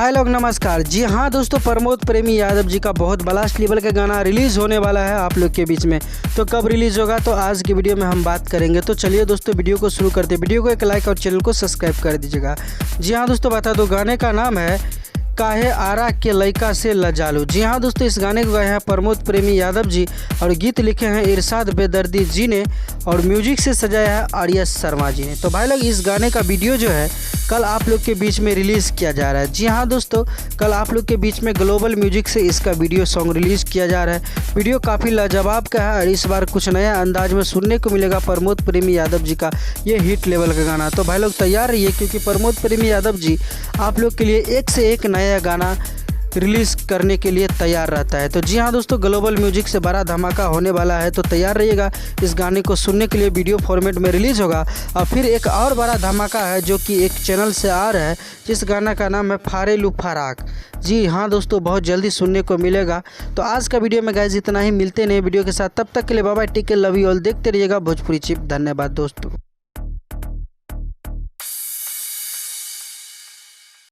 भाई लोग नमस्कार। जी हाँ दोस्तों, प्रमोद प्रेमी यादव जी का बहुत ब्लास्ट लेवल का गाना रिलीज़ होने वाला है आप लोग के बीच में। तो कब रिलीज़ होगा तो आज की वीडियो में हम बात करेंगे। तो चलिए दोस्तों वीडियो को शुरू करते हैं। वीडियो को एक लाइक और चैनल को सब्सक्राइब कर दीजिएगा। जी हाँ दोस्तों, बता दो गाने का नाम है काहे आरा के लइका से लजालू। जी हाँ दोस्तों, इस गाने को गाए हैं प्रमोद प्रेमी यादव जी और गीत लिखे हैं इरशाद बेदर्दी जी ने और म्यूजिक से सजाया है आर्यस शर्मा जी ने। तो भाई लोग इस गाने का वीडियो जो है कल आप लोग के बीच में रिलीज़ किया जा रहा है। जी हाँ दोस्तों, कल आप लोग के बीच में ग्लोबल म्यूजिक से इसका वीडियो सॉन्ग रिलीज़ किया जा रहा है। वीडियो काफ़ी लाजवाब का है और इस बार कुछ नया अंदाज में सुनने को मिलेगा प्रमोद प्रेमी यादव जी का ये हिट लेवल का गाना। तो भाई लोग तैयार रहिए क्योंकि प्रमोद प्रेमी यादव जी आप लोग के लिए एक से एक नया गाना रिलीज़ करने के लिए तैयार रहता है। तो जी हाँ दोस्तों, ग्लोबल म्यूजिक से बड़ा धमाका होने वाला है। तो तैयार रहिएगा इस गाने को सुनने के लिए। वीडियो फॉर्मेट में रिलीज़ होगा और फिर एक और बड़ा धमाका है जो कि एक चैनल से आ रहा है जिस गाना का नाम है फारेलू फराक। जी हाँ दोस्तों, बहुत जल्दी सुनने को मिलेगा। तो आज का वीडियो में गाइस इतना ही। मिलते नए वीडियो के साथ, तब तक के लिए bye bye, take care, love you all. देखते रहिएगा भोजपुरी चिप। धन्यवाद दोस्तों।